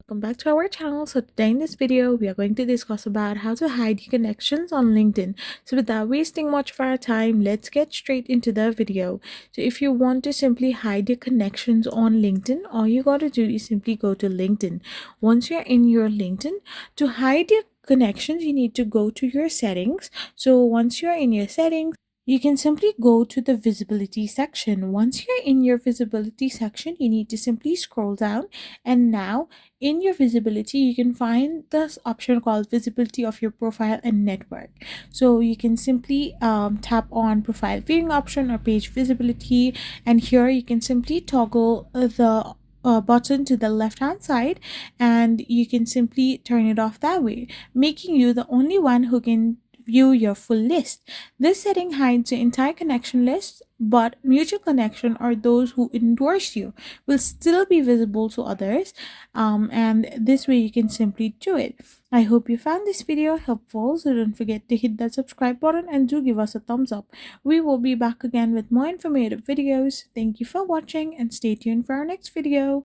welcome back to our channel. So today in this video we are going to discuss about how to hide your connections on LinkedIn. So without wasting much of our time, let's get straight into the video. So if you want to simply hide your connections on LinkedIn, all you got to do is simply go to LinkedIn. Once you're in your LinkedIn, to hide your connections you need to go to your settings. So once you're in your settings, you can simply go to the visibility section. Once you're in your visibility section, you need to simply scroll down, and now in your visibility you can find this option called visibility of your profile and network. So you can simply tap on profile viewing option or page visibility, and here you can simply toggle the button to the left hand side, and you can simply turn it off that way, making you the only one who can view your full list. This setting hides the entire connection list, but mutual connection or those who endorse you will still be visible to others. And this way you can simply do it. I hope you found this video helpful, so don't forget to hit that subscribe button and do give us a thumbs up. We will be back again with more informative videos. Thank you for watching and stay tuned for our next video.